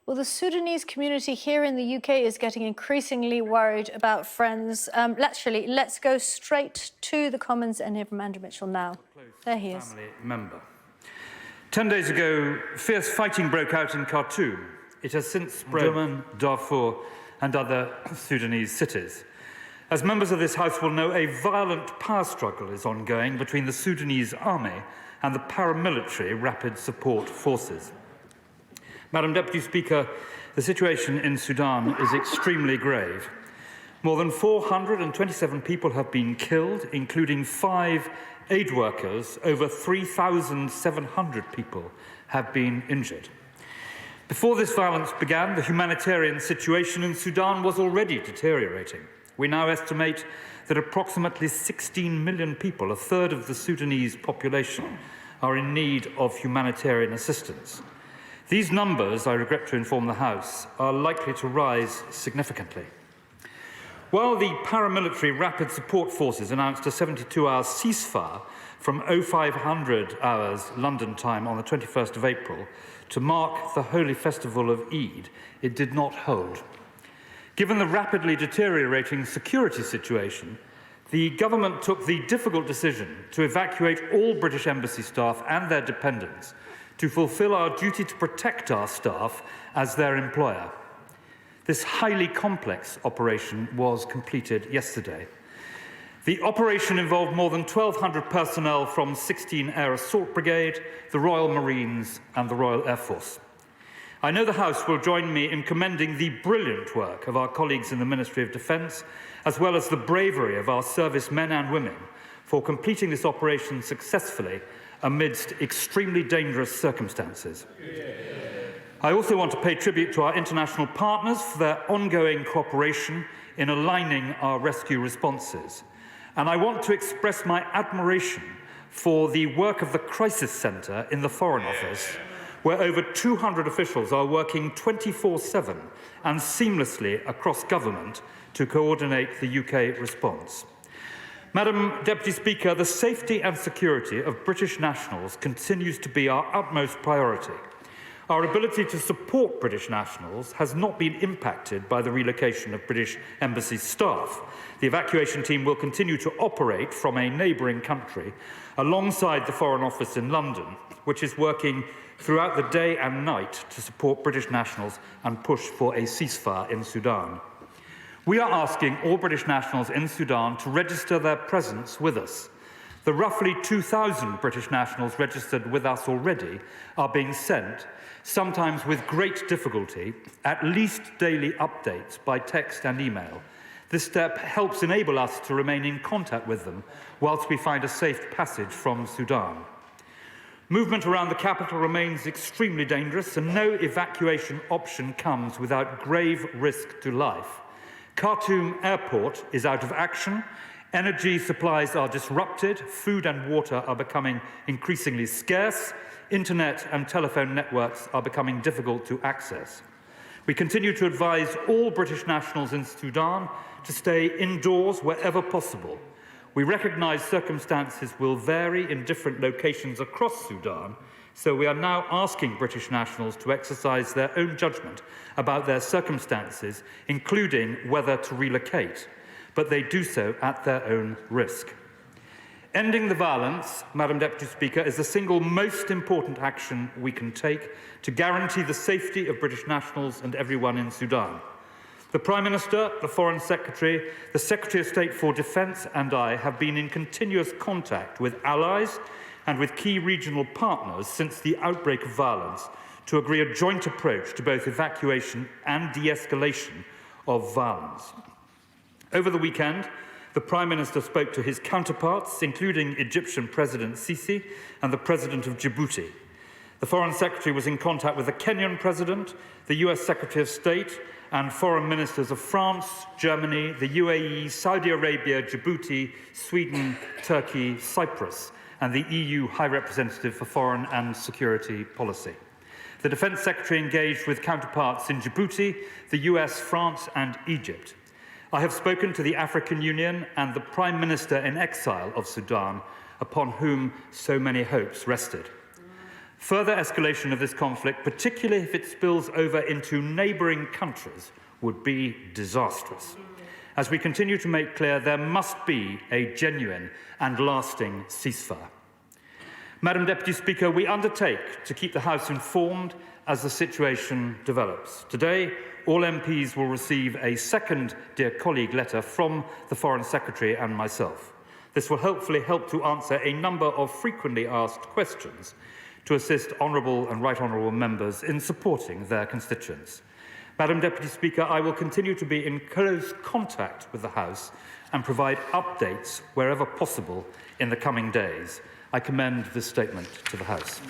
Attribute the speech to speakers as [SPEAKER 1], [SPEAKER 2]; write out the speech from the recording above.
[SPEAKER 1] Well, the Sudanese community here in the UK is getting increasingly worried about friends. Let's go straight to the Commons and hear from Andrew Mitchell now. There he is.
[SPEAKER 2] Family member. 10 days ago, fierce fighting broke out in Khartoum. It has since spread to Darfur and other Sudanese cities. As members of this House will know, a violent power struggle is ongoing between the Sudanese army and the paramilitary Rapid Support Forces. Madam Deputy Speaker, the situation in Sudan is extremely grave. More than 427 people have been killed, including 5 aid workers. Over 3,700 people have been injured. Before this violence began, the humanitarian situation in Sudan was already deteriorating. We now estimate that approximately 16 million people, a third of the Sudanese population, are in need of humanitarian assistance. These numbers, I regret to inform the House, are likely to rise significantly. While the paramilitary Rapid Support Forces announced a 72-hour ceasefire from 0500 hours London time on the 21st of April to mark the holy festival of Eid, it did not hold. Given the rapidly deteriorating security situation, the government took the difficult decision to evacuate all British Embassy staff and their dependents to fulfil our duty to protect our staff as their employer. This highly complex operation was completed yesterday. The operation involved more than 1,200 personnel from 16 Air Assault Brigade, the Royal Marines and the Royal Air Force. I know the House will join me in commending the brilliant work of our colleagues in the Ministry of Defence, as well as the bravery of our service men and women for completing this operation successfully amidst extremely dangerous circumstances. I also want to pay tribute to our international partners for their ongoing cooperation in aligning our rescue responses. And I want to express my admiration for the work of the Crisis Centre in the Foreign Office, where over 200 officials are working 24/7 and seamlessly across government to coordinate the UK response. Madam Deputy Speaker, the safety and security of British nationals continues to be our utmost priority. Our ability to support British nationals has not been impacted by the relocation of British Embassy staff. The evacuation team will continue to operate from a neighbouring country alongside the Foreign Office in London, which is working throughout the day and night to support British nationals and push for a ceasefire in Sudan. We are asking all British nationals in Sudan to register their presence with us. The roughly 2,000 British nationals registered with us already are being sent, sometimes with great difficulty, at least daily updates by text and email. This step helps enable us to remain in contact with them whilst we find a safe passage from Sudan. Movement around the capital remains extremely dangerous, and no evacuation option comes without grave risk to life. Khartoum Airport is out of action, energy supplies are disrupted, food and water are becoming increasingly scarce, internet and telephone networks are becoming difficult to access. We continue to advise all British nationals in Sudan to stay indoors wherever possible. We recognise circumstances will vary in different locations across Sudan, so we are now asking British nationals to exercise their own judgment about their circumstances, including whether to relocate, but they do so at their own risk. Ending the violence, Madam Deputy Speaker, is the single most important action we can take to guarantee the safety of British nationals and everyone in Sudan. The Prime Minister, the Foreign Secretary, the Secretary of State for Defence and I have been in continuous contact with allies and with key regional partners since the outbreak of violence to agree a joint approach to both evacuation and de-escalation of violence. Over the weekend, the Prime Minister spoke to his counterparts, including Egyptian President Sisi and the President of Djibouti. The Foreign Secretary was in contact with the Kenyan President, the US Secretary of State, and foreign ministers of France, Germany, the UAE, Saudi Arabia, Djibouti, Sweden, Turkey, Cyprus, and the EU High Representative for Foreign and Security Policy. The Defence Secretary engaged with counterparts in Djibouti, the US, France, and Egypt. I have spoken to the African Union and the Prime Minister in exile of Sudan, upon whom so many hopes rested. Further escalation of this conflict, particularly if it spills over into neighbouring countries, would be disastrous. As we continue to make clear, there must be a genuine and lasting ceasefire. Madam Deputy Speaker, we undertake to keep the House informed as the situation develops. Today, all MPs will receive a second Dear Colleague letter from the Foreign Secretary and myself. This will hopefully help to answer a number of frequently asked questions to assist honourable and right honourable members in supporting their constituents. Madam Deputy Speaker, I will continue to be in close contact with the House and provide updates wherever possible in the coming days. I commend this statement to the House.